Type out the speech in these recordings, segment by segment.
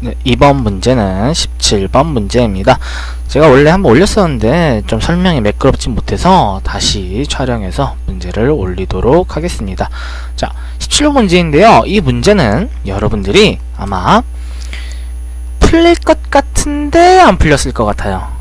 네, 이번 문제는 17번 문제입니다. 제가 원래 한번 올렸었는데 좀 설명이 매끄럽지 못해서 다시 촬영해서 문제를 올리도록 하겠습니다. 자, 17번 문제인데요. 이 문제는 여러분들이 아마 풀릴 것 같은데 안 풀렸을 것 같아요.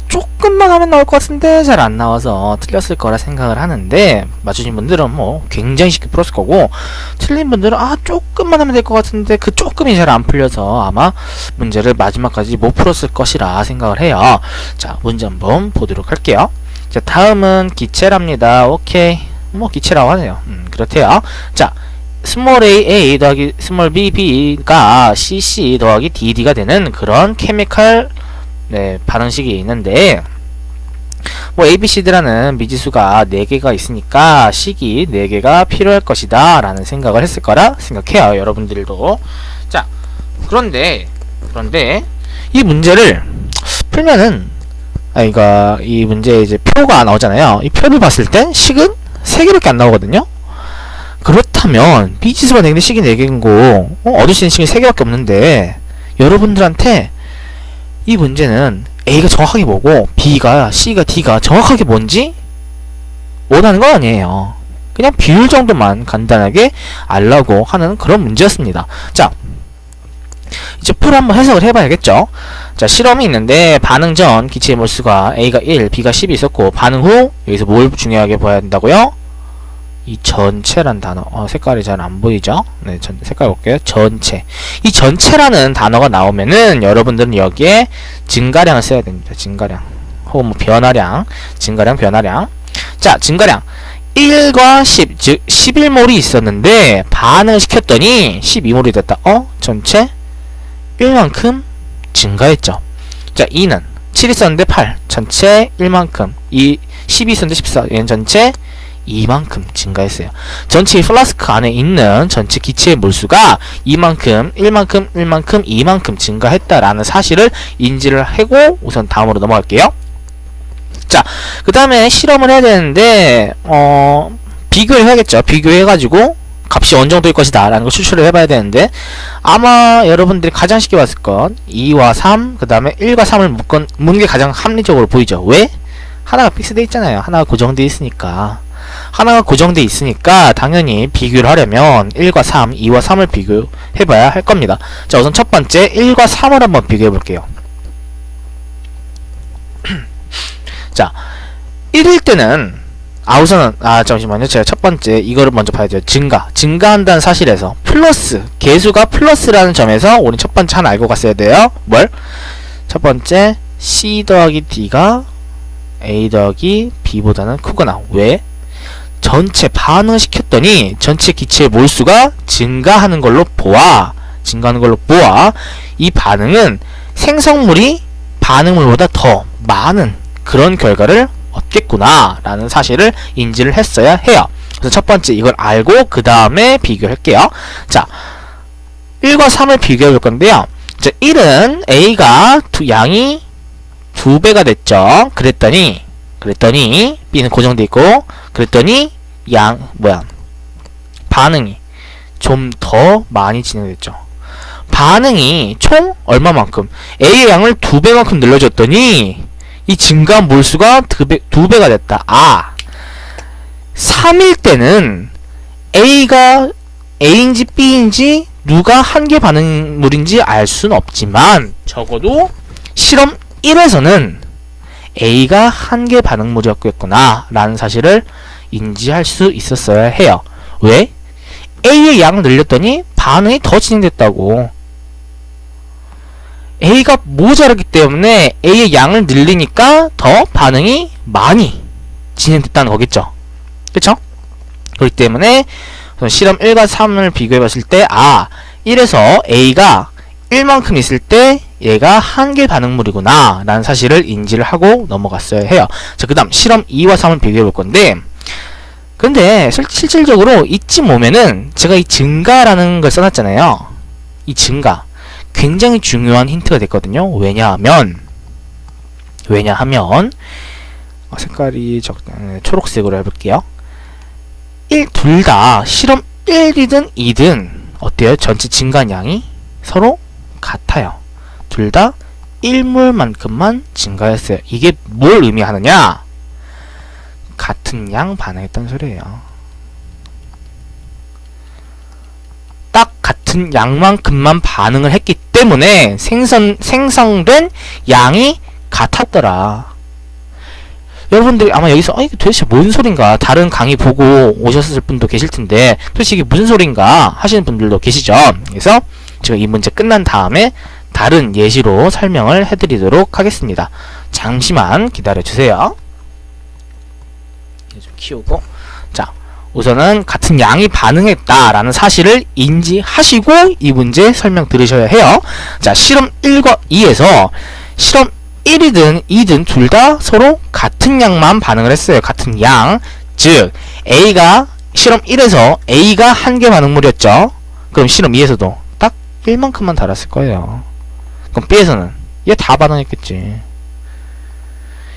조금만 하면 나올 것 같은데 잘 안 나와서 틀렸을 거라 생각을 하는데, 맞추신 분들은 뭐 굉장히 쉽게 풀었을 거고, 틀린 분들은 조금만 하면 될 것 같은데 그 조금이 잘 안 풀려서 아마 문제를 마지막까지 못 풀었을 것이라 생각을 해요. 자, 문제 한번 보도록 할게요. 자, 다음은 기체랍니다. 오케이, 뭐 기체라고 하네요. 그렇대요. 자, 스몰 a 더하기 스몰 b가 cc 더하기 dd가 되는 그런 케미칼 반응식이 있는데, 뭐 ABCD라는 미지수가 4개가 있으니까 식이 4개가 필요할 것이다 라는 생각을 했을 거라 생각해요, 여러분들도. 자, 그런데 이 문제를 풀면은 이 문제에 이제 표가 나오잖아요. 이 표를 봤을 땐 식은 3개밖에 안 나오거든요. 그렇다면 미지수가 4개인데 식이 4개인 얻을 수 있는 식이 3개밖에 없는데, 여러분들한테 이 문제는 A가 정확하게 뭐고 B가 C가 D가 정확하게 뭔지 원하는 건 아니에요. 그냥 비율 정도만 간단하게 알라고 하는 그런 문제였습니다. 자, 이제 표를 한번 해석을 해봐야겠죠. 자, 실험이 있는데 반응 전 기체의 몰수가 A가 1, B가 10이 있었고, 반응 후 여기서 뭘 중요하게 봐야 된다고요? 이 전체란 단어, 색깔이 잘 안 보이죠? 네, 색깔 볼게요. 전체. 이 전체라는 단어가 나오면은 여러분들은 여기에 증가량을 써야 됩니다. 증가량. 혹은 뭐 변화량. 증가량, 변화량. 자, 증가량. 1과 10, 즉 11몰이 있었는데 반응을 시켰더니 12몰이 됐다. 전체 1만큼 증가했죠. 자, 2는 7 있었는데 8. 전체 1만큼. 12 있었는데 14. 얘는 전체 2만큼 증가했어요. 전체 플라스크 안에 있는 전체 기체의 몰수가 2만큼, 1만큼, 1만큼, 2만큼 증가했다라는 사실을 인지를 하고 우선 다음으로 넘어갈게요. 자, 그 다음에 실험을 해야 되는데 비교를 해야겠죠. 비교해가지고 값이 어느 정도일 것이다 라는 걸 추출을 해봐야 되는데, 아마 여러분들이 가장 쉽게 봤을 건 2와 3, 그 다음에 1과 3을 묶은 게 가장 합리적으로 보이죠. 왜? 하나가 픽스되어 있잖아요. 하나가 고정되어 있으니까. 하나가 고정되어 있으니까 당연히 비교를 하려면 1과 3, 2와 3을 비교해봐야 할 겁니다. 자, 우선 첫 번째 1과 3을 한번 비교해볼게요. 자, 1일 때는 우선은 잠시만요. 제가 첫 번째 이거를 먼저 봐야 돼요. 증가한다는 사실에서 플러스, 개수가 플러스라는 점에서 우린 첫 번째 하나 알고 갔어야 돼요. 뭘? 첫 번째 C 더하기 D가 A 더하기 B보다는 크거나. 왜? 전체 반응을 시켰더니 전체 기체의 몰수가 증가하는 걸로 보아. 이 반응은 생성물이 반응물보다 더 많은 그런 결과를 얻겠구나 라는 사실을 인지를 했어야 해요. 그래서 첫 번째 이걸 알고 그 다음에 비교할게요. 자, 1과 3을 비교해 볼 건데요. 자, 1은 A가 양이 2배가 됐죠. 그랬더니 B는 고정돼 있고, 그랬더니 반응이 좀 더 많이 진행됐죠. 반응이 총 얼마만큼? A의 양을 2배만큼 늘려줬더니 이 증가한 몰수가 2배가 됐다. 3일 때는 A가 A인지 B인지 누가 한계 반응물인지 알 수는 없지만, 적어도 실험 1에서는 A가 한계 반응물이었겠구나 라는 사실을 인지할 수 있었어야 해요. 왜? A의 양을 늘렸더니 반응이 더 진행됐다고. A가 모자라기 때문에 A의 양을 늘리니까 더 반응이 많이 진행됐다는 거겠죠. 그쵸? 그렇기 때문에 실험 1과 3을 비교해봤을 때 1에서 A가 1만큼 있을 때 얘가 한계 반응물이구나 라는 사실을 인지를 하고 넘어갔어야 해요. 자, 그 다음 실험 2와 3을 비교해 볼 건데, 근데 실질적으로 이쯤 오면은 제가 이 증가라는 걸 써놨잖아요. 이 증가 굉장히 중요한 힌트가 됐거든요. 왜냐하면 색깔이 초록색으로 해볼게요. 둘 다 실험 1이든 2든 어때요? 전체 증가량이 서로 같아요. 둘 다 1몰만큼만 증가했어요. 이게 뭘 의미하느냐? 같은 양 반응했다는 소리예요. 딱 같은 양만큼만 반응을 했기 때문에 생성된 양이 같았더라. 여러분들이 아마 여기서 이게 도대체 뭔 소린가, 다른 강의 보고 오셨을 분도 계실 텐데 도대체 이게 무슨 소린가 하시는 분들도 계시죠. 그래서 제가 이 문제 끝난 다음에 다른 예시로 설명을 해드리도록 하겠습니다. 잠시만 기다려주세요. 좀 키우고, 자, 우선은 같은 양이 반응했다라는 사실을 인지하시고 이 문제 설명 들으셔야 해요. 자, 실험 1과 2에서 실험 1이든 2든 둘 다 서로 같은 양만 반응을 했어요. 같은 양. 즉, A가 실험 1에서 A가 한 개 반응물이었죠. 그럼 실험 2에서도 딱 1만큼만 달았을 거예요. 그럼 B에서는 얘 다 반응했겠지.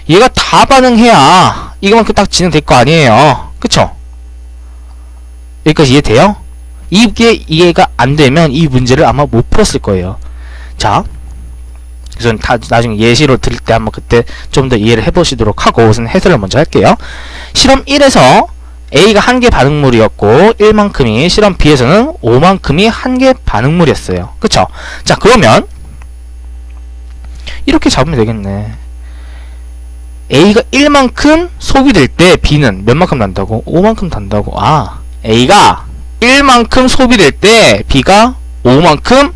얘가 다 반응해야 이거만큼 딱 진행될 거 아니에요. 그쵸? 여기까지 이해돼요? 이게 이해가 안 되면 이 문제를 아마 못 풀었을 거예요. 자, 그래서 나중에 예시로 드릴 때 한번 그때 좀 더 이해를 해보시도록 하고 우선 해설을 먼저 할게요. 실험 1에서 A가 한 개 반응물이었고 1만큼이 실험 B에서는 5만큼이 한 개 반응물이었어요. 그쵸? 자, 그러면 이렇게 잡으면 되겠네. A가 1만큼 소비될 때 B는 몇 만큼 난다고? 5만큼 난다고. 아, A가 1만큼 소비될 때 B가 5만큼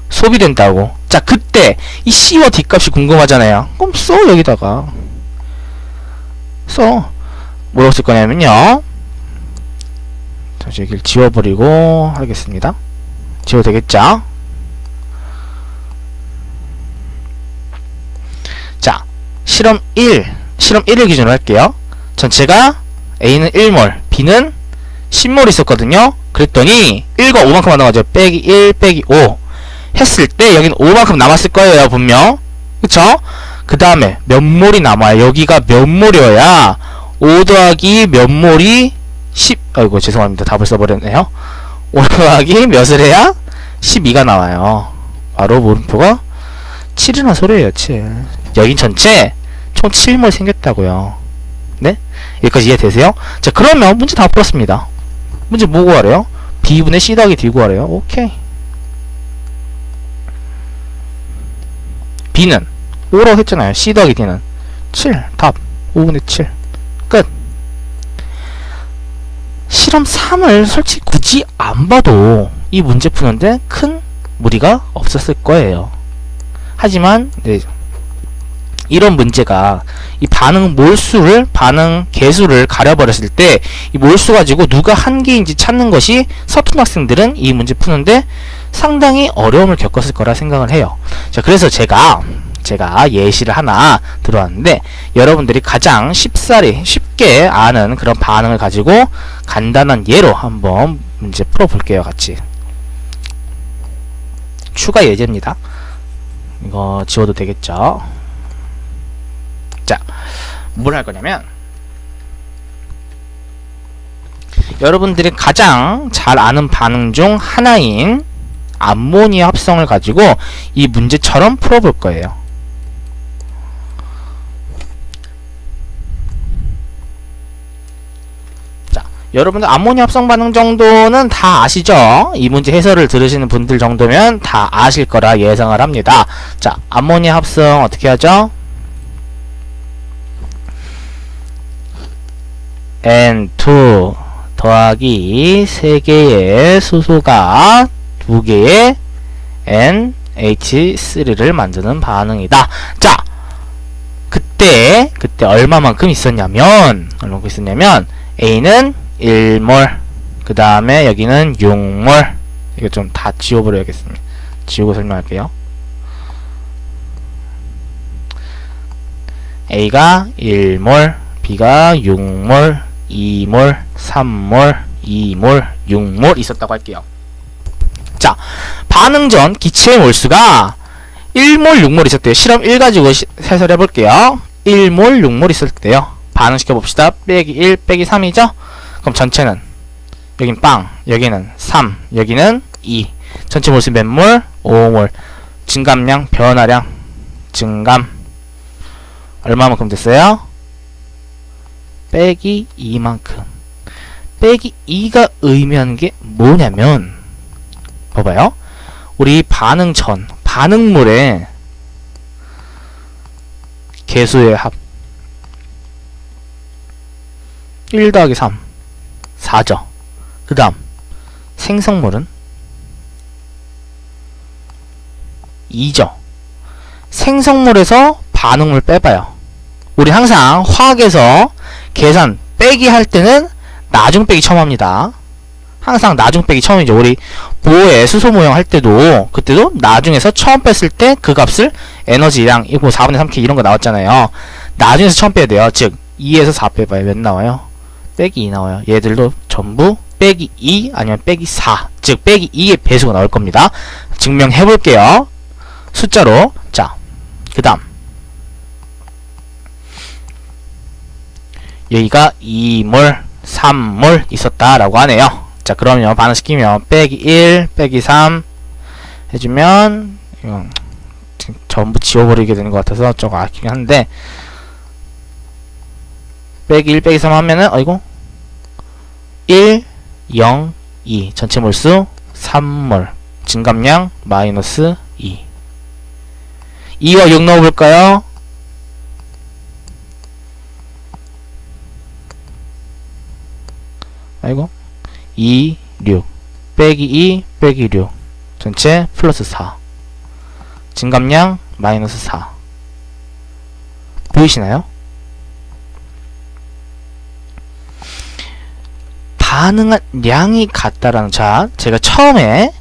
소비된다고. 자, 그때 이 C와 D 값이 궁금하잖아요. 그럼 써, 여기다가 써. 뭐라고 쓸 거냐면요, 다시 여기를 지워버리고 하겠습니다. 지워도 되겠죠? 자, 실험 1을 기준으로 할게요. 전체가 A는 1몰, B는 10몰 있었거든요. 그랬더니 1과 5만큼 나눠가지고 빼기 1 빼기 5 했을 때 여기는 5만큼 남았을 거예요, 분명. 그쵸? 그 다음에 몇 몰이 남아요. 여기가 몇 몰이어야 5 더하기 몇 몰이 10, 아이고 죄송합니다, 답을 써버렸네요. 5 더하기 몇을 해야 12가 나와요. 바로 물음표가 7이라는 소리예요. 7. 여긴 전체 총 7몰 생겼다고요. 네? 여기까지 이해되세요? 자, 그러면 문제 다 풀었습니다. 문제 뭐 구하래요? B분의 C 더하기 D 구하래요. 오케이. B는 5라고 했잖아요. C 더하기 D는 7. 답 5분의 7. 끝. 실험 3을 솔직히 굳이 안 봐도 이 문제 푸는데 큰 무리가 없었을 거예요. 하지만 네, 이런 문제가 이 반응 몰수를, 반응 개수를 가려버렸을 때 이 몰수 가지고 누가 한 개인지 찾는 것이 서툰 학생들은 이 문제 푸는데 상당히 어려움을 겪었을 거라 생각을 해요. 자, 그래서 제가 예시를 하나 들어왔는데 여러분들이 가장 쉽게 아는 그런 반응을 가지고 간단한 예로 한번 문제 풀어볼게요. 같이. 추가 예제입니다. 이거 지워도 되겠죠? 자, 뭘 할 거냐면 여러분들이 가장 잘 아는 반응 중 하나인 암모니아 합성을 가지고 이 문제처럼 풀어볼 거예요. 자, 여러분들 암모니아 합성 반응 정도는 다 아시죠? 이 문제 해설을 들으시는 분들 정도면 다 아실 거라 예상을 합니다. 자, 암모니아 합성 어떻게 하죠? N2 더하기 3개의 수소가 2개의 NH3를 만드는 반응이다. 자, 그때 얼마만큼 있었냐면 A는 1몰, 그 다음에 여기는 6몰. 이거 좀 다 지워버려야겠습니다. 지우고 설명할게요. A가 1몰, B가 6몰, 2몰, 3몰, 2몰, 6몰 있었다고 할게요. 자, 반응 전 기체의 몰수가 1몰, 6몰 있었대요. 실험 1 가지고 해설해 볼게요. 1몰, 6몰 있을 때요. 반응시켜 봅시다. 빼기 1, 빼기 3이죠? 그럼 전체는 여긴 빵, 여기는 3, 여기는 2. 전체 몰수 몇 몰? 5몰. 증감량, 변화량, 증감 얼마만큼 됐어요? 빼기 2만큼. 빼기 2가 의미하는 게 뭐냐면, 봐봐요. 우리 반응 전, 반응물의 개수의 합 1 더하기 3 4죠. 그 다음 생성물은 2죠. 생성물에서 반응물 빼봐요. 우리 항상 화학에서 계산 빼기 할 때는 나중 빼기 처음 합니다. 항상 나중 빼기 처음이죠. 우리 보호의 수소 모형 할 때도 그때도 나중에서 처음 뺐을 때 그 값을 에너지량 이거 4분의 3K 이런 거 나왔잖아요. 나중에서 처음 빼야 돼요. 즉 2에서 4 빼봐요. 몇 나와요? 빼기 2 나와요. 얘들도 전부 빼기 2 아니면 빼기 4, 즉 빼기 2의 배수가 나올 겁니다. 증명해 볼게요. 숫자로. 자, 그 다음 여기가 2몰 3몰 있었다라고 하네요. 자, 그러면 반응시키면 빼기 1 빼기 3 해주면 이건 전부 지워버리게 되는 것 같아서 조금 아쉽긴 한데, 빼기 1 빼기 3 하면은 어이구 1 0 2 전체 몰수 3몰 증감량 마이너스 2. 2와 6 넣어볼까요? 아이고 2 6 빼기 2 빼기 6 전체 플러스 4 증감량 마이너스 4. 보이시나요? 반응한 량이 같다라는, 자, 제가 처음에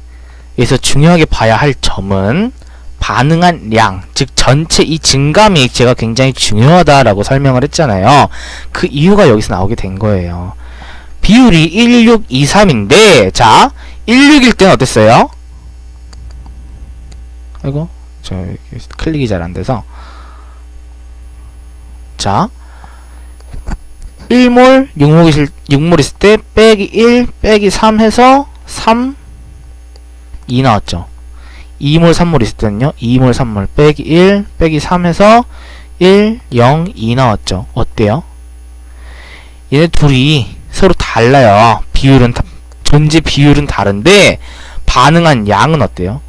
여기서 중요하게 봐야 할 점은 반응한 량, 즉 전체 이 증감이 제가 굉장히 중요하다라고 설명을 했잖아요. 그 이유가 여기서 나오게 된 거예요. 비율이 1623인데 자, 16일 때는 어땠어요? 아이고 저 클릭이 잘 안돼서, 자 1몰 6몰 있을 때 빼기 1 빼기 3 해서 3 2 나왔죠. 2몰 3몰 있을 때는요 2몰 3몰 빼기 1 빼기 3 해서 1 0 2 나왔죠. 어때요? 얘네 둘이 서로 달라요. 비율은 존재 비율은 다른데 반응한 양은 어때요?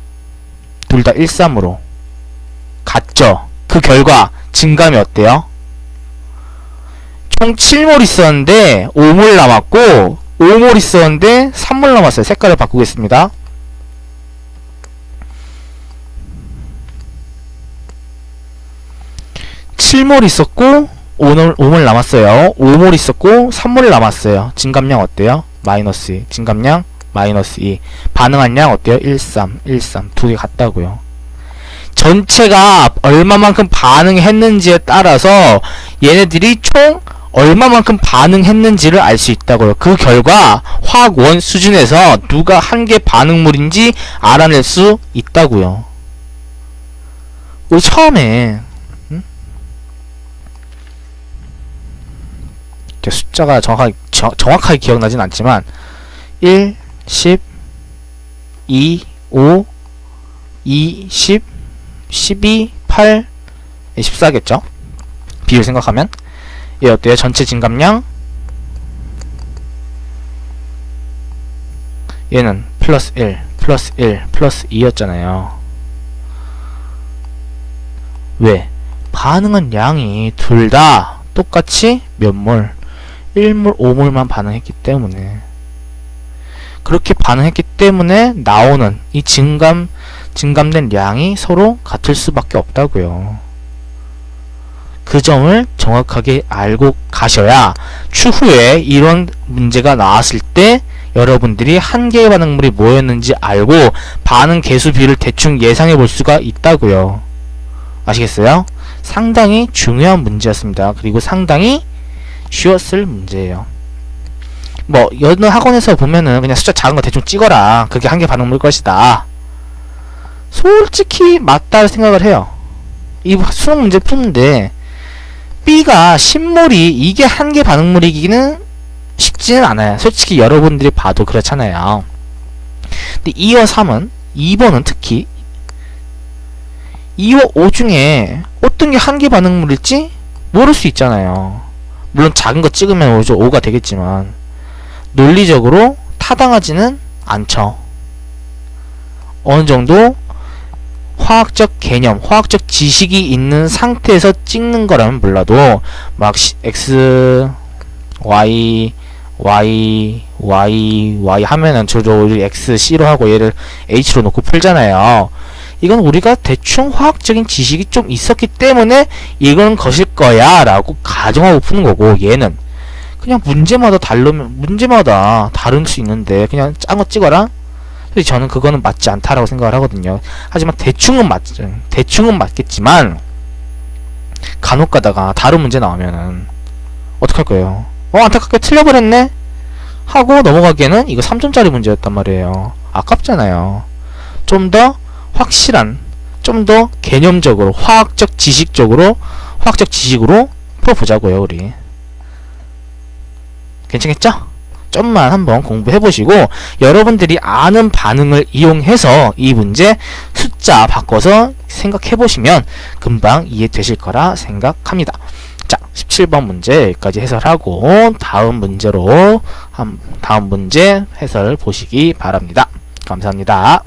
둘 다 1, 3으로 같죠. 그 결과 증감이 어때요? 총 7몰 있었는데 5몰 남았고 5몰 있었는데 3몰 남았어요. 색깔을 바꾸겠습니다. (7몰) 있었고 5몰 남았어요. 5몰 있었고 3몰 남았어요. 증감량 어때요? 마이너스 2. 증감량 마이너스 2. 반응한 양 어때요? 1, 3, 1, 3. 두 개 같다고요. 전체가 얼마만큼 반응했는지에 따라서 얘네들이 총 얼마만큼 반응했는지를 알 수 있다고요. 그 결과 화학원 수준에서 누가 한 개 반응물인지 알아낼 수 있다고요. 우리 처음에 숫자가 정확하게 기억나진 않지만 1, 10, 2, 5, 2, 10, 12, 8, 14겠죠? 비율 생각하면 얘 어때요? 전체 증감량 얘는 플러스 1, 플러스 1, 플러스 2였잖아요. 왜? 반응한 양이 둘 다 똑같이 몇 몰? 1몰, 5몰만 반응했기 때문에, 그렇게 반응했기 때문에 나오는 이 증감된 량이 서로 같을 수밖에 없다고요. 그 점을 정확하게 알고 가셔야 추후에 이런 문제가 나왔을 때 여러분들이 한 개의 반응물이 뭐였는지 알고 반응 개수 비율을 대충 예상해 볼 수가 있다고요. 아시겠어요? 상당히 중요한 문제였습니다. 그리고 상당히 쉬웠을 문제예요. 뭐 여느 학원에서 보면은 그냥 숫자 작은 거 대충 찍어라, 그게 한 개 반응물일 것이다, 솔직히 맞다 생각을 해요. 이 수능 문제 푸는데 B가 10몰이 이게 한 개 반응물이기는 쉽지는 않아요. 솔직히 여러분들이 봐도 그렇잖아요. 근데 2와 3은 2번은 특히 2와 5 중에 어떤 게 한계 반응물일지 모를 수 있잖아요. 물론 작은 거 찍으면 5가 되겠지만 논리적으로 타당하지는 않죠. 어느 정도 화학적 개념, 화학적 지식이 있는 상태에서 찍는 거라면 몰라도 막 X, Y, Y, Y, Y 하면은 저도 X, C로 하고 얘를 H로 놓고 풀잖아요. 이건 우리가 대충 화학적인 지식이 좀 있었기 때문에 이건 것일 거야 라고 가정하고 푸는 거고, 얘는 그냥 문제마다 다를 수 있는데 그냥 짠 거 찍어라? 저는 그거는 맞지 않다라고 생각을 하거든요. 하지만 대충은 맞죠. 대충은 맞겠지만 간혹 가다가 다른 문제 나오면은 어떡할 거예요? 안타깝게 틀려버렸네? 하고 넘어가기에는 이거 3점짜리 문제였단 말이에요. 아깝잖아요. 좀 더 확실한, 좀 더 개념적으로, 화학적 지식으로 풀어보자고요, 우리. 괜찮겠죠? 좀만 한번 공부해보시고 여러분들이 아는 반응을 이용해서 이 문제 숫자 바꿔서 생각해보시면 금방 이해되실 거라 생각합니다. 자, 17번 문제 여기까지 해설하고 다음 문제 해설 보시기 바랍니다. 감사합니다.